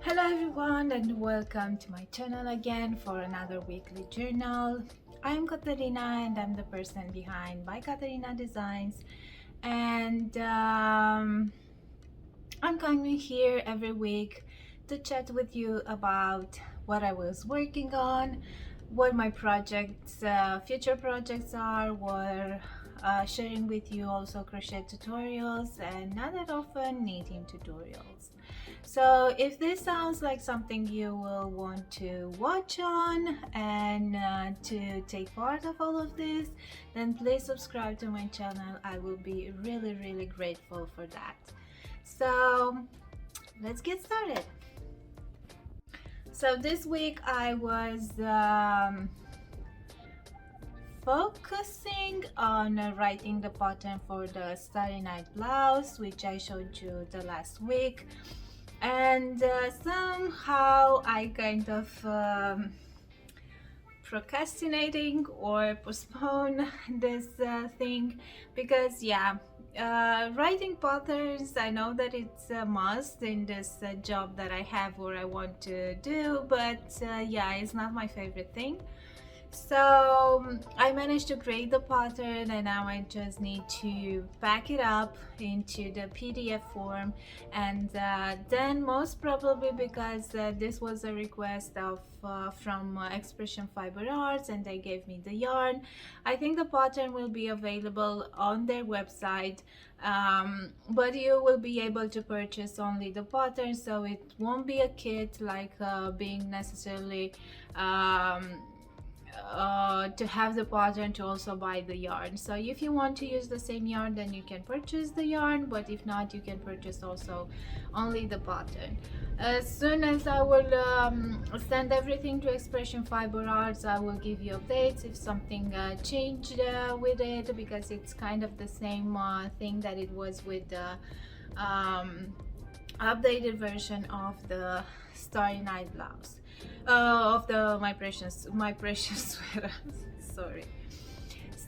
Hello everyone and welcome to my channel again for another weekly journal. I'm Katarina and I'm the person behind by Katarina Designs, and I'm coming here every week to chat with you about what I was working on, what my projects, future projects are, what sharing with you also crochet tutorials and not that often knitting tutorials. So if this sounds like something you will want to watch on and to take part of all of this, then please subscribe to my channel. I will be really grateful for that. So let's get started. So this week I was focusing on writing the pattern for the Starry Night blouse, which I showed you the last week, and somehow I kind of procrastinating or postpone this thing because writing patterns, I know that it's a must in this job that I have or I want to do, but it's not my favorite thing. So I managed to create the pattern and now I just need to pack it up into the PDF form, and then most probably, because this was a request of from Expression Fiber Arts and they gave me the yarn, I think the pattern will be available on their website, but you will be able to purchase only the pattern, so it won't be a kit like being necessarily to have the pattern to also buy the yarn. So if you want to use the same yarn, then you can purchase the yarn, but if not, you can purchase also only the pattern. As soon as I will send everything to Expression Fiber Arts, I will give you updates if something changed with it, because it's kind of the same thing that it was with the updated version of the Starry Night blouse, of the my precious sweater. Sorry.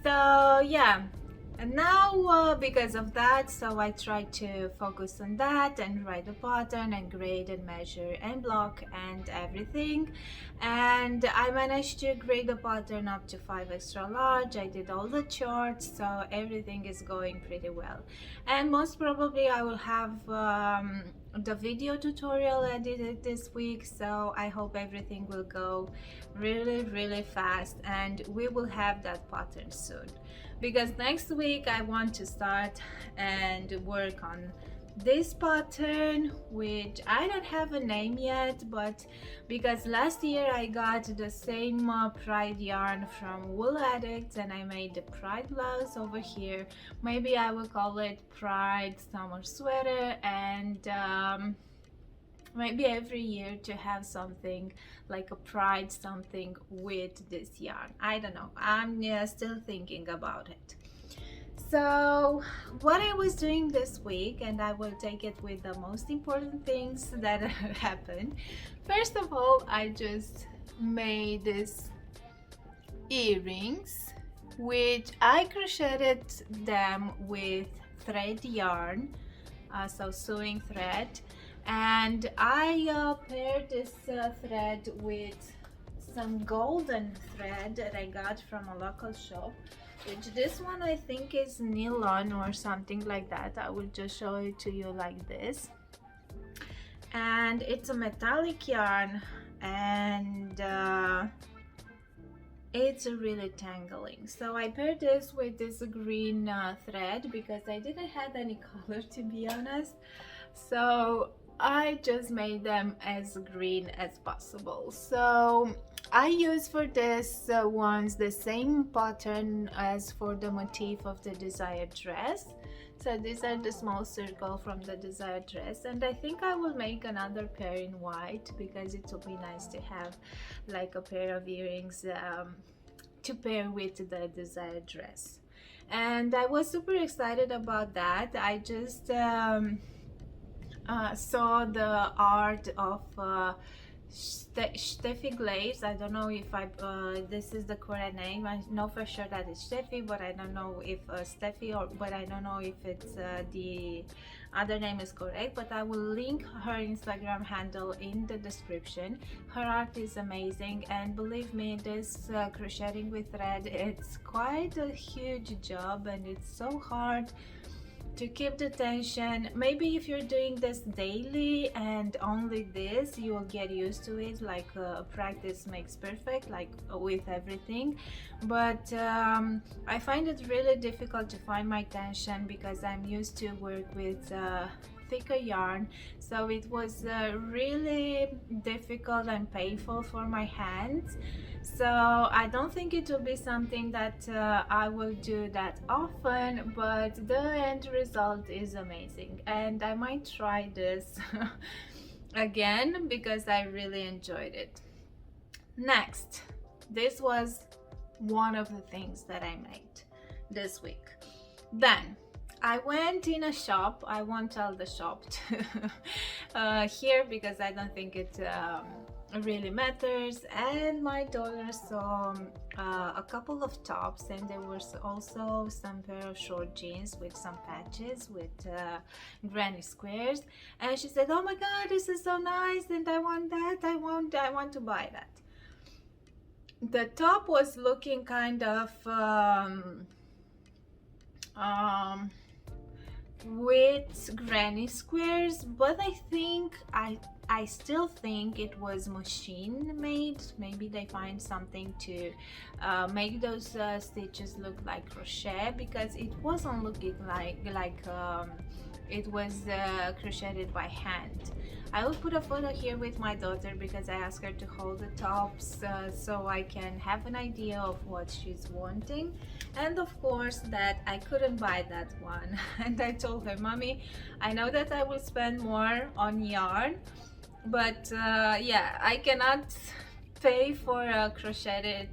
So yeah, and now because of that, so I try to focus on that and write the pattern and grade and measure and block and everything, and I managed to grade the pattern up to 5 extra large. I did all the charts, so everything is going pretty well, and most probably I will have the video tutorial edited this week, so I hope everything will go really fast and we will have that pattern soon, because next week I want to start and work on this pattern, which I don't have a name yet, but because last year I got the same Pride yarn from Wool Addicts and I made the Pride blouse over here, maybe I will call it Pride Summer Sweater, and maybe every year to have something like a Pride something with this yarn. I don't know, I'm still thinking about it. So what I was doing this week, and I will take it with the most important things that happened. First of all, I just made these earrings, which I crocheted them with thread yarn, so sewing thread, and I paired this thread with some golden thread that I got from a local shop, which this one I think is nylon or something like that. I will just show it to you like this, and it's a metallic yarn, and it's really tangling. So I paired this with this green thread because I didn't have any color, to be honest, so I just made them as green as possible. So I use for this ones the same pattern as for the motif of the desired dress. So these are the small circle from the desired dress, and I think I will make another pair in white because it will be nice to have like a pair of earrings to pair with the desired dress. And I was super excited about that. I just saw the art of Steffi Glaze. I don't know if this is the correct name. I know for sure that it's Steffi, but I don't know if Steffi, or but I don't know if it's the other name is correct, but I will link her Instagram handle in the description. Her art is amazing, and believe me, this crocheting with thread, it's quite a huge job, and it's so hard to keep the tension. Maybe if you're doing this daily and only this, you will get used to it, like practice makes perfect, like with everything. But I find it really difficult to find my tension because I'm used to work with thicker yarn, so it was really difficult and painful for my hands. So I don't think it will be something that I will do that often, but the end result is amazing, and I might try this again because I really enjoyed it. Next, this was one of the things that I made this week. Then I went in a shop. I won't tell the shop here because I don't think it really matters, and my daughter saw a couple of tops, and there was also some pair of short jeans with some patches with granny squares, and she said, oh my god, this is so nice, and I want that, I want to buy that. The top was looking kind of with granny squares, but I still think it was machine made. Maybe they find something to make those stitches look like crochet, because it wasn't looking like it was crocheted by hand. I will put a photo here with my daughter because I asked her to hold the tops so I can have an idea of what she's wanting. And of course that I couldn't buy that one. And I told her, Mommy, I know that I will spend more on yarn, but yeah, I cannot pay for a crocheted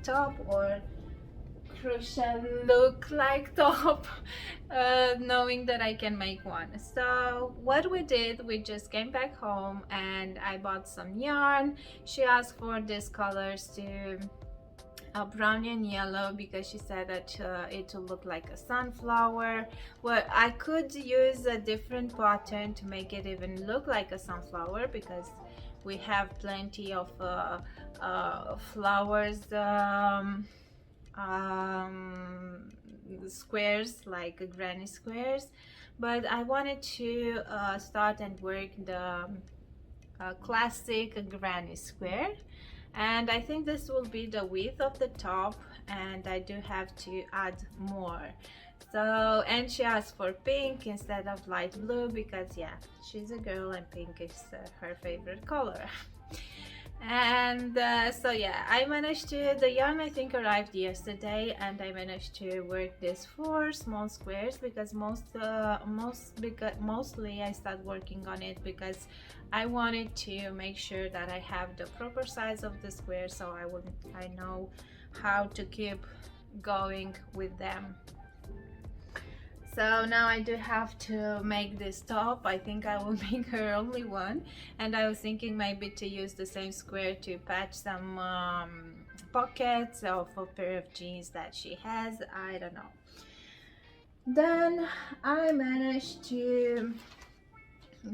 top or crochet look like top knowing that I can make one. So what we did, we just came back home and I bought some yarn. She asked for these colors to brown and yellow because she said that it will look like a sunflower. Well, I could use a different pattern to make it even look like a sunflower because we have plenty of flowers, squares, like granny squares, but I wanted to start and work the classic granny square, and I think this will be the width of the top, and I do have to add more. So, and she asked for pink instead of light blue because yeah, she's a girl and pink is her favorite color. And so yeah, I managed to, the yarn I think arrived yesterday, and I managed to work this 4 small squares because mostly I started working on it because I wanted to make sure that I have the proper size of the square, so I know how to keep going with them. So now I do have to make this top. I think I will make her only one, and I was thinking maybe to use the same square to patch some pockets of a pair of jeans that she has. I don't know. Then I managed to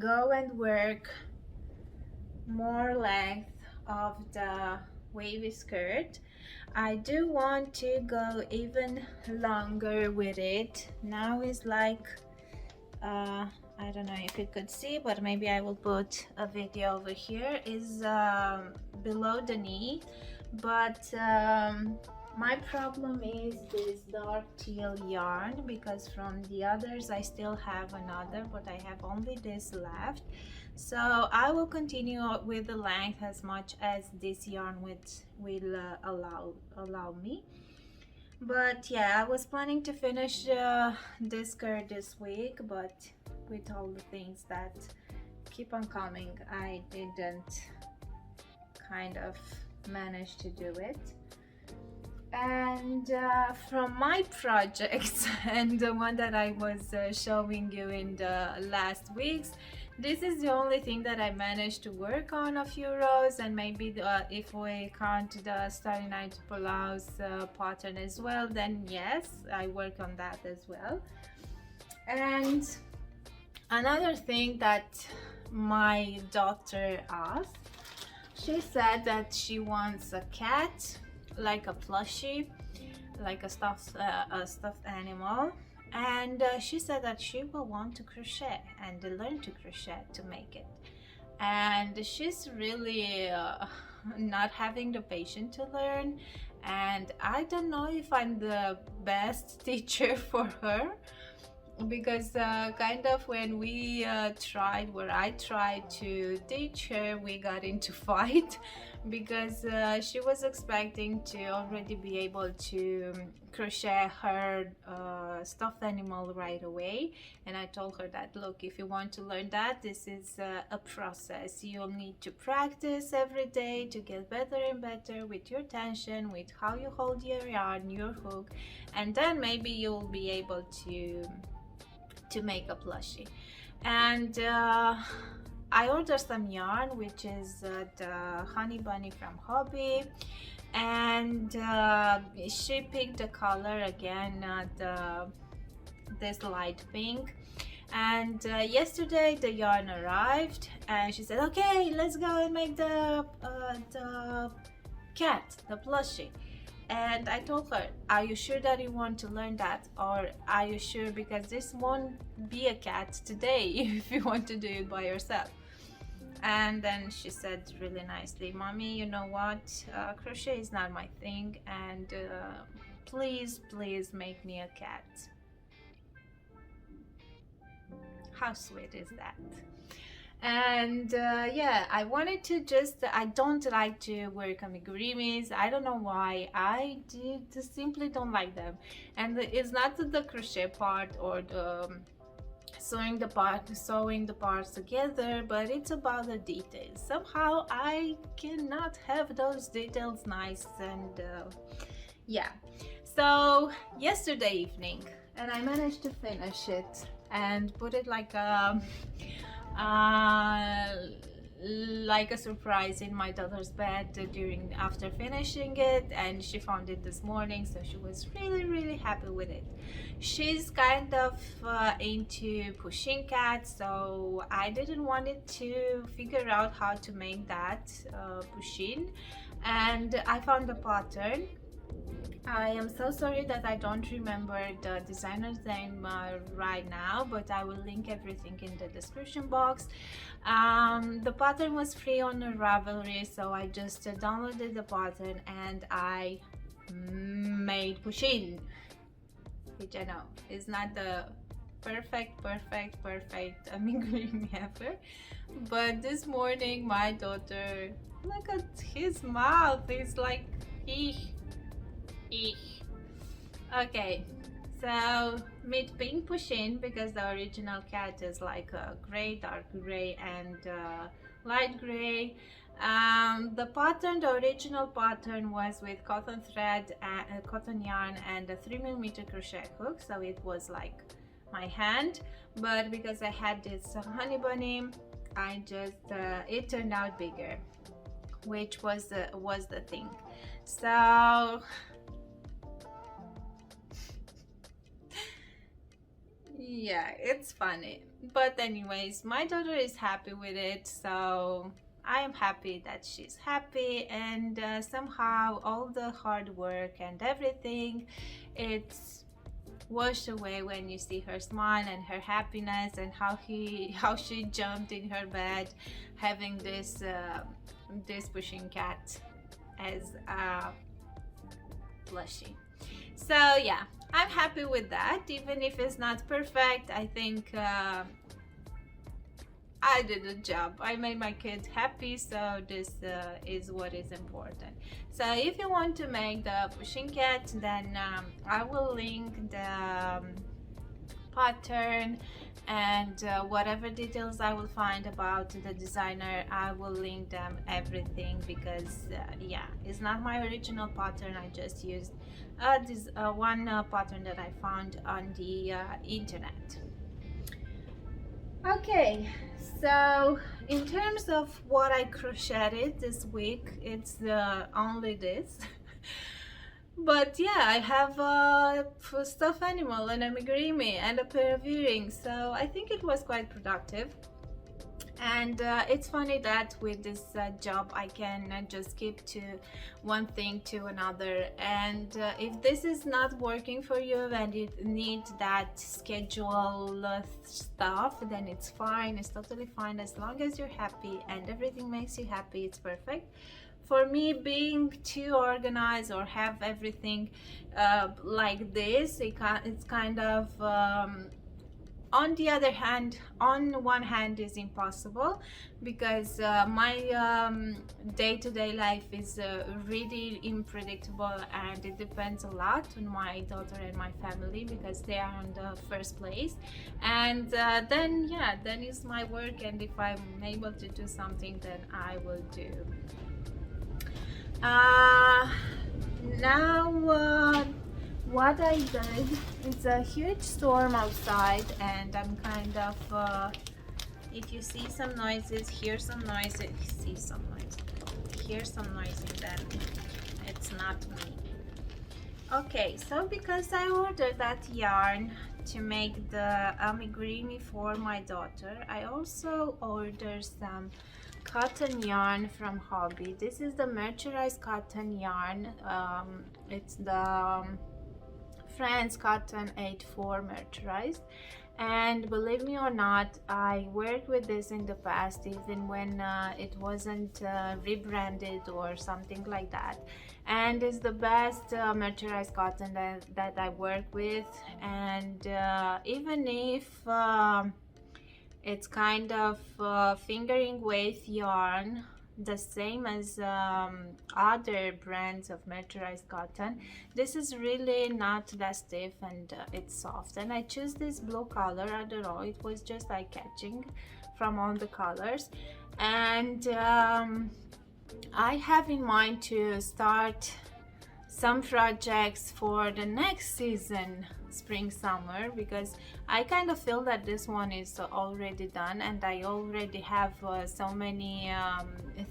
go and work more length of the wavy skirt. I do want to go even longer with it. Now is like I don't know if you could see, but maybe I will put a video over here, is below the knee, but my problem is this dark teal yarn, because from the others I still have another, but I have only this left. So I will continue with the length as much as this yarn will allow me. But yeah, I was planning to finish this skirt this week, but with all the things that keep on coming, I didn't kind of manage to do it. And from my projects and the one that I was showing you in the last weeks, this is the only thing that I managed to work on a few rows, and maybe if we count the Starry Night Blouse pattern as well, then yes, I work on that as well. And Another thing that my daughter asked, she said that she wants a cat, like a plushie, like a stuffed animal, and she said that she will want to crochet and learn to crochet to make it. And she's really not having the patience to learn, and I don't know if I'm the best teacher for her, because kind of when we tried, where I tried to teach her, we got into fight because she was expecting to already be able to crochet her stuffed animal right away, and I told her that, look, if you want to learn that, this is a process. You'll need to practice every day to get better and better with your tension, with how you hold your yarn, your hook, and then maybe you'll be able to make a plushie. And I ordered some yarn, which is the Honey Bunny from Hobby, and she picked the color again, this light pink. And yesterday the yarn arrived, and she said, okay, let's go and make the cat, the plushie. And I told her, are you sure that you want to learn that, or are you sure, because this won't be a cat today if you want to do it by yourself? And then she said really nicely, Mommy, you know what, crochet is not my thing, and please make me a cat. How sweet is that? And yeah, I wanted to I don't like to wear amigurumis. I don't know why. I just simply don't like them. And it's not the crochet part or the sewing the parts together, but it's about the details. Somehow I cannot have those details nice, and yeah. So yesterday evening, and I managed to finish it and put it like a surprise in my daughter's bed after finishing it, and she found it this morning, so she was really happy with it. She's kind of into pushing cats, so I didn't want it to figure out how to make that pusheen, and I found the pattern. I am so sorry that I don't remember the designer's name right now, but I will link everything in the description box. The pattern was free on Ravelry, so I just downloaded the pattern and I made pusheen, which I know is not the perfect amigurumi ever, but this morning my daughter, look at his mouth, it's like eek. Okay, so mid pink pusheen, because the original cat is like a gray, dark gray, and light gray. The original pattern was with cotton thread, cotton yarn, and a 3mm crochet hook, so it was like my hand. But because I had this honey bunny, I just it turned out bigger, which was the thing. So yeah, it's funny, but anyways, my daughter is happy with it, so I am happy that she's happy, and somehow all the hard work and everything, it's washed away when you see her smile and her happiness, and how she jumped in her bed having this pushing cat as a plushie. So yeah, I'm happy with that, even if it's not perfect. I think I did a job. I made my kid happy, so this is what is important. So if you want to make the pushing cat, then I will link the pattern and whatever details I will find about the designer, I will link them everything, because yeah, it's not my original pattern. I just used this one pattern that I found on the internet. Okay, so in terms of what I crocheted this week, it's only this. But yeah, I have a stuffed animal, an amigurumi, and a pair of earrings, so I think it was quite productive. And it's funny that with this job I can just skip to one thing to another, and if this is not working for you and you need that schedule stuff, then it's fine, it's totally fine. As long as you're happy and everything makes you happy, it's perfect. For me, being too organized or have everything like this, it's kind of on the other hand, on one hand is impossible, because my day-to-day life is really unpredictable, and it depends a lot on my daughter and my family, because they are on the first place. And then yeah, then is my work, and if I'm able to do something, then I will do. Now what I did, it's a huge storm outside, and I'm kind of if you see some noises, hear some noises, see some noises, hear some noises, then it's not me. Okay, so because I ordered that yarn to make the amigurumi for my daughter, I also ordered some cotton yarn from Hobby. This is the mercerized cotton yarn. It's the France Cotton 84 mercerized, and believe me or not, I worked with this in the past, even when it wasn't rebranded or something like that, and it's the best mercerized cotton that I work with. And even if it's kind of fingering weight yarn, the same as other brands of mercerized cotton, this is really not that stiff, and it's soft. And I choose this blue color, I don't know, it was just like catching from all the colors. And I have in mind to start some projects for the next season, spring summer, because I kind of feel that this one is already done, and I already have so many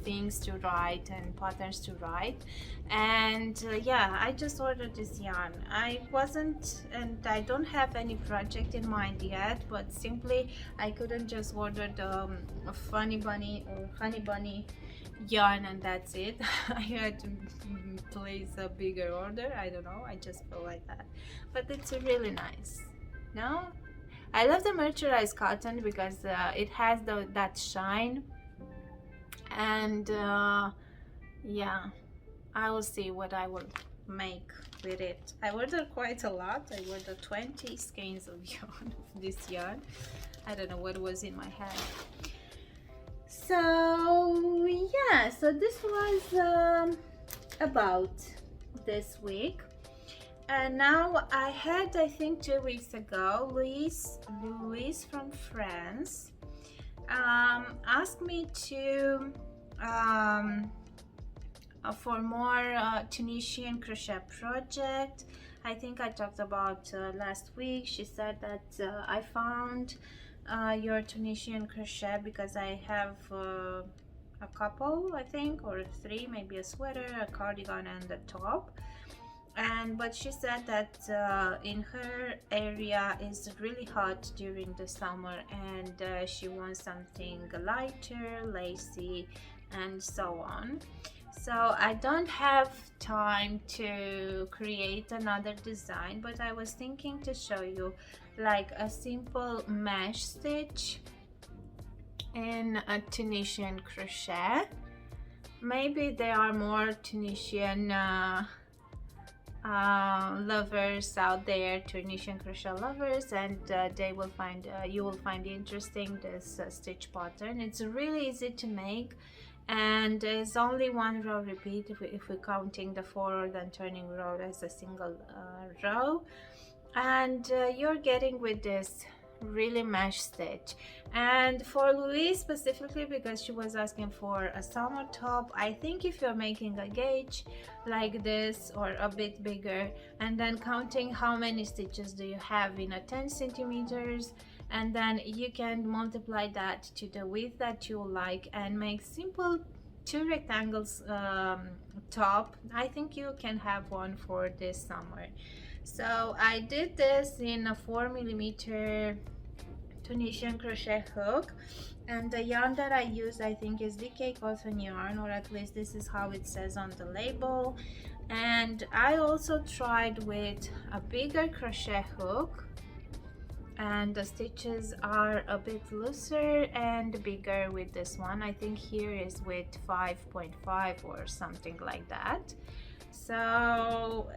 things to write and patterns to write. And yeah, I just ordered this yarn. I wasn't, and I don't have any project in mind yet, but simply I couldn't just order the funny bunny or honey bunny yarn and that's it. I had to place a bigger order, I don't know, I just feel like that. But it's really nice. No, I love the mercerized cotton because it has that shine. And yeah, I will see what I will make with it. I ordered quite a lot. I ordered 20 skeins of yarn, of this yarn. I don't know what was in my head. So yeah, so this was about this week. And now I had, I think 2 weeks ago, Louise from France asked me to for more Tunisian crochet project. I think I talked about last week. She said that I found your Tunisian crochet because I have a couple, I think, or 3, maybe a sweater, a cardigan, and a top. And but she said that in her area is really hot during the summer, and she wants something lighter, lacy, and so on. So I don't have time to create another design, but I was thinking to show you like a simple mesh stitch in a Tunisian crochet. Maybe there are more Tunisian lovers out there, Tunisian crochet lovers, and they will find you will find interesting this stitch pattern. It's really easy to make, and there's only one row repeat if we're counting the forward and turning row as a single row. And you're getting with this really mesh stitch. And for Louise specifically, because she was asking for a summer top, I think if you're making a gauge like this or a bit bigger, and then counting how many stitches do you have in a 10 centimeters, and then you can multiply that to the width that you like and make simple two rectangles top. I think you can have one for this summer. So I did this in a 4mm Tunisian crochet hook, and the yarn that I used, I think, is DK cotton yarn, or at least this is how it says on the label. And I also tried with a bigger crochet hook, and the stitches are a bit looser and bigger with this one. I think here is with 5.5 or something like that. So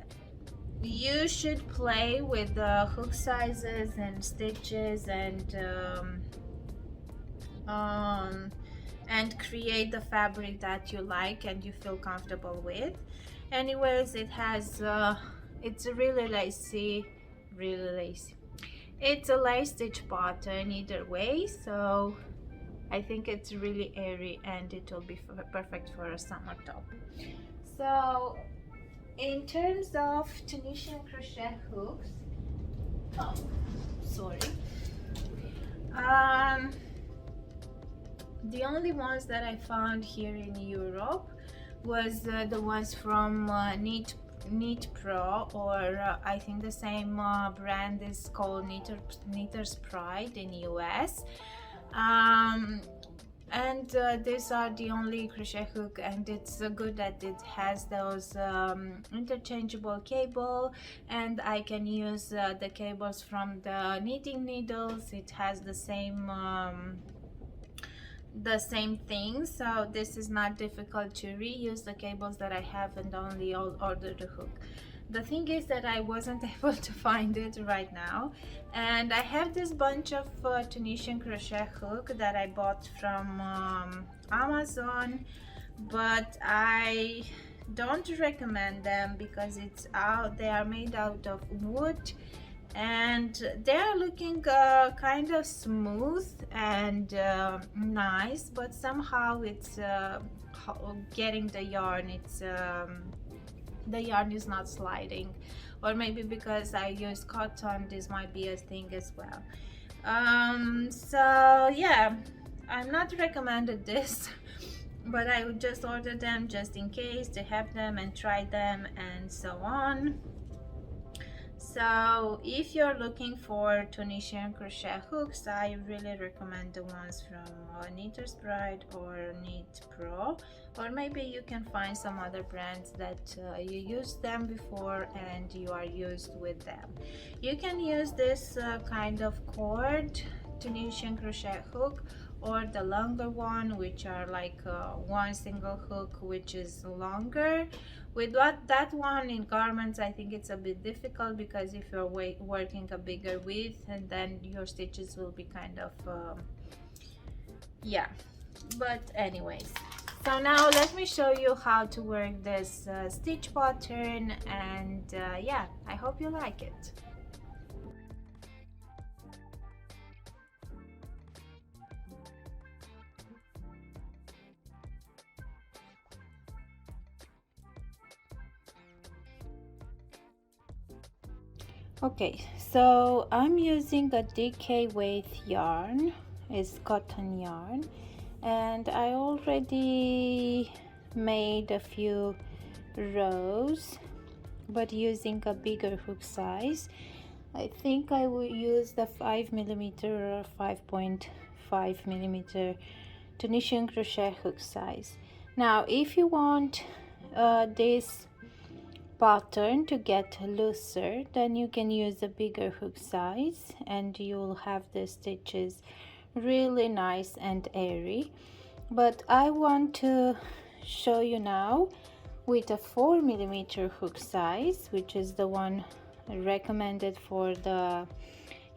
you should play with the hook sizes and stitches and create the fabric that you like and you feel comfortable with. Anyways, it has it's really lacy. It's a lace stitch pattern either way, so I think it's really airy and it will be perfect for a summer top. So in terms of Tunisian crochet hooks, oh sorry, the only ones that I found here in Europe was the ones from Knit Pro, or I think the same brand is called Knitter's Pride in US. And these are the only crochet hook, and it's good that it has those interchangeable cable, and I can use the cables from the knitting needles. It has the same thing, so this is not difficult to reuse the cables that I have and only order the hook. The thing is that I wasn't able to find it right now, and I have this bunch of Tunisian crochet hook that I bought from Amazon, but I don't recommend them because they are made out of wood, and they are looking kind of smooth and nice, but somehow it's getting the yarn, the yarn is not sliding, or maybe because I use cotton, this might be a thing as well. So yeah, I'm not recommended this but I would just order them just in case to have them and try them and so on. So if you're looking for Tunisian crochet hooks, I really recommend the ones from Knitter's Pride or Knit Pro, or maybe you can find some other brands that you used them before and you are used with them. You can use this kind of cord Tunisian crochet hook, or the longer one, which are like one single hook which is longer. With that one in garments, I think it's a bit difficult because if you're working a bigger width, and then your stitches will be kind of yeah. But anyways, so now let me show you how to work this stitch pattern, and yeah, I hope you like it. Okay, so I'm using a DK weight yarn, it's cotton yarn, and I already made a few rows but using a bigger hook size. I think I will use the 5mm or 5.5mm Tunisian crochet hook size. Now if you want this pattern to get looser, then you can use a bigger hook size and you'll have the stitches really nice and airy. But I want to show you now with a 4mm hook size, which is the one recommended for the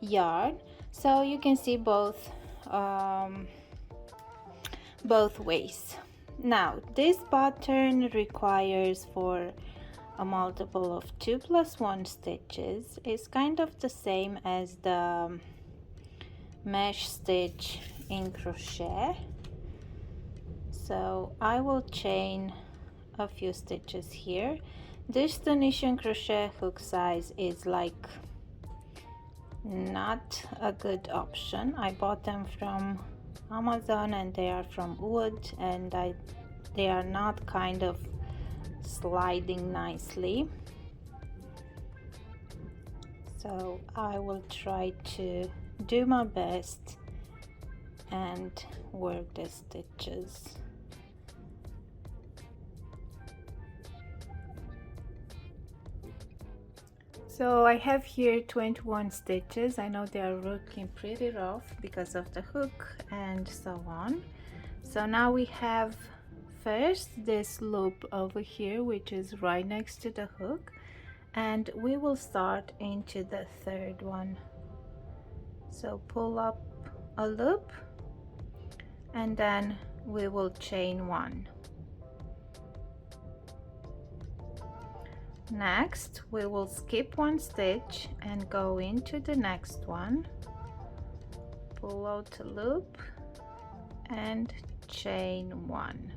yarn, so you can see both ways. Now this pattern requires for a multiple of 2 + 1 stitches. Is kind of the same as the mesh stitch in crochet, so I will chain a few stitches here. This Tunisian crochet hook size is like not a good option. I bought them from Amazon and they are from wood, and they are not kind of sliding nicely. So I will try to do my best and work the stitches. So I have here 21 stitches. I know they are looking pretty rough because of the hook and so on. So now we have first this loop over here, which is right next to the hook, and we will start into the third one. So pull up a loop and then we will chain one. Next we will skip one stitch and go into the next one, pull out a loop and chain one.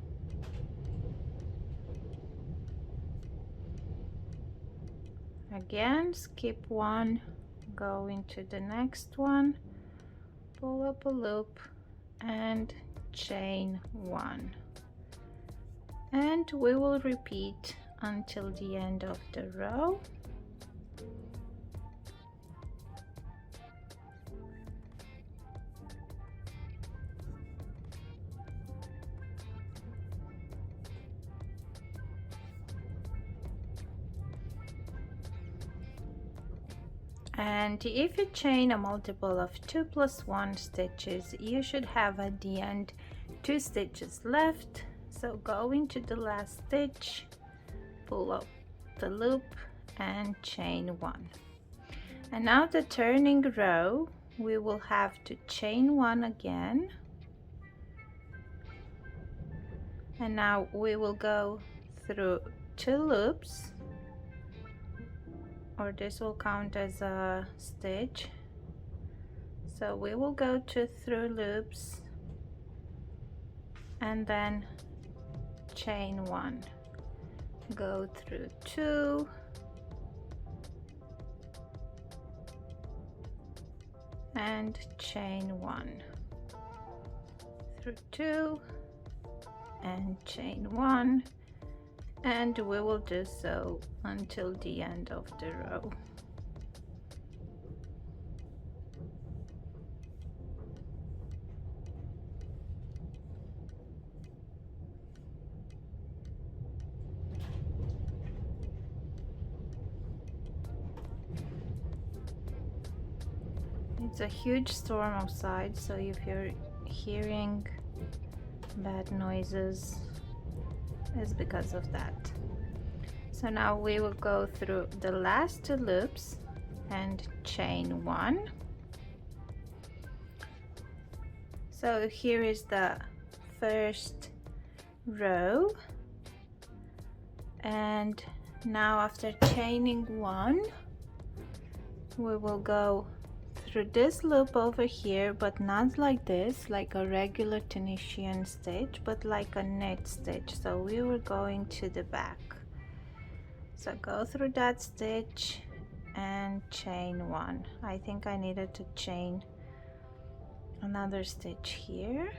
Again, skip one, go into the next one, pull up a loop and chain one, and we will repeat until the end of the row. And if you chain a multiple of 2 plus 1 stitches, you should have at the end 2 stitches left. So go into the last stitch, pull up the loop and chain one. And now the turning row, we will have to chain one again, and now we will go through 2 loops, or this will count as a stitch. So we will go through loops and then chain one, go through 2, and chain one, through 2 and chain one, and we will do so until the end of the row. It's a huge storm outside, so if you're hearing bad noises, it's because of that. So now we will go through the last 2 loops and chain one. So here is the first row, and now after chaining one, we will go through this loop over here, but not like this, like a regular Tunisian stitch, but like a knit stitch. So we were going to the back. So go through that stitch and chain one. I think I needed to chain another stitch here.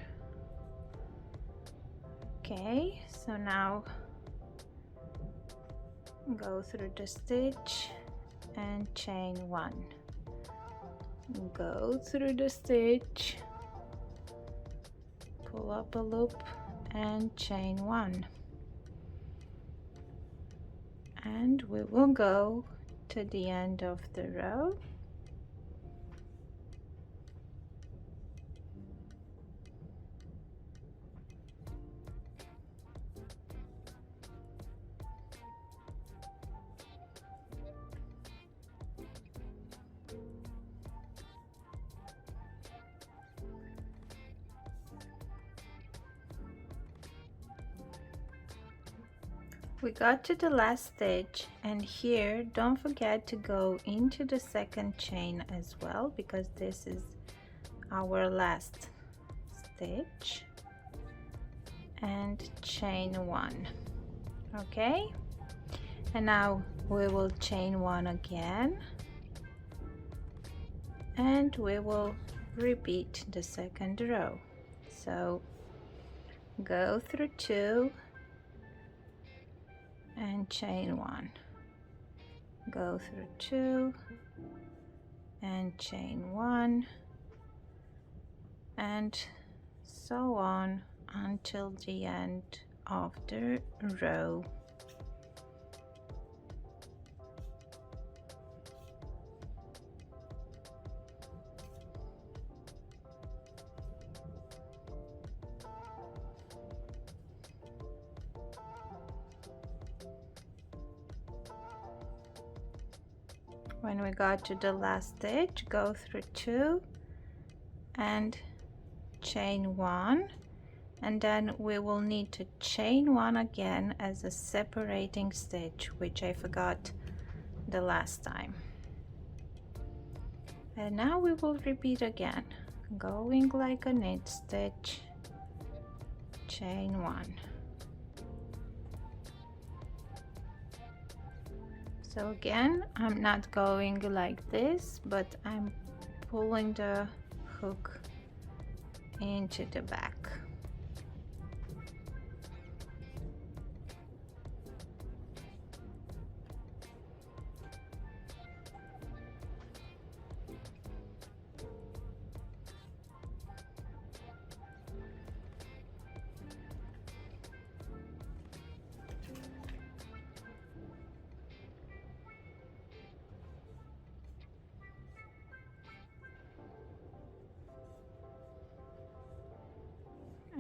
Okay, so now go through the stitch and chain one. Go through the stitch, pull up a loop and chain one, and we will go to the end of the row. We got to the last stitch, and here don't forget to go into the second chain as well, because this is our last stitch, and chain one. Okay, and now we will chain one again, and we will repeat the second row. So go through 2 and chain 1, go through 2 and chain 1, and so on until the end of the row. When we got to the last stitch, go through 2 and chain 1, and then we will need to chain 1 again as a separating stitch, which I forgot the last time. And now we will repeat again, going like a knit stitch, chain 1. So again, I'm not going like this, but I'm pulling the hook into the back.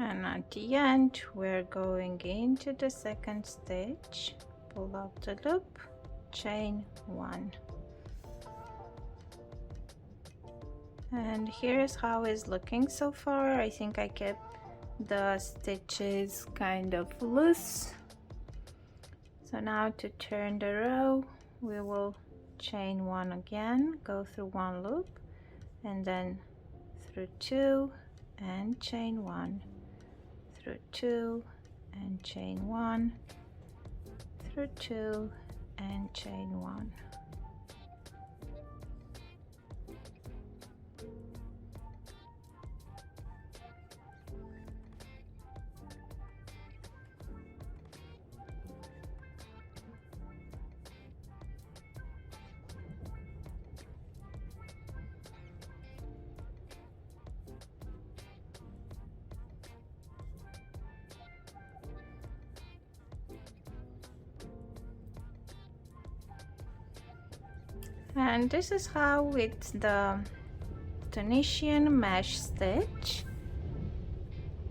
And at the end, we're going into the second stitch, pull out the loop, chain 1. And here's how it's looking so far. I think I kept the stitches kind of loose. So now to turn the row, we will chain 1 again, go through 1 loop, and then through 2 and chain 1, through 2 and chain 1, through 2 and chain 1. And this is how with the Tunisian mesh stitch.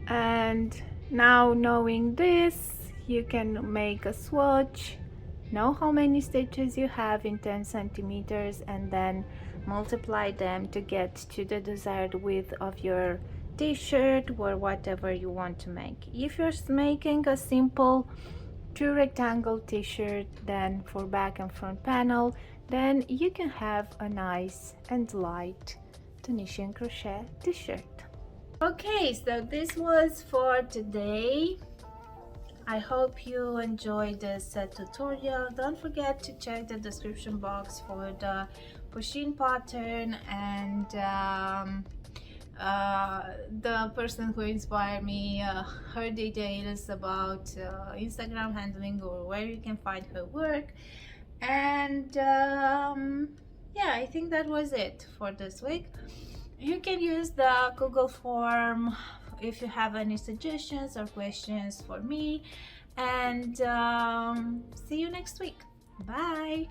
And now knowing this, you can make a swatch, know how many stitches you have in 10 centimeters, and then multiply them to get to the desired width of your t-shirt or whatever you want to make. If you're making a simple 2 rectangle t-shirt, then for back and front panel, then you can have a nice and light Tunisian crochet t-shirt. Okay, so this was for today. I hope you enjoyed this tutorial. Don't forget to check the description box for the Pusheen pattern and the person who inspired me, her details about Instagram handling or where you can find her work. And yeah, I think that was it for this week. You can use the Google form if you have any suggestions or questions for me, and see you next week. Bye.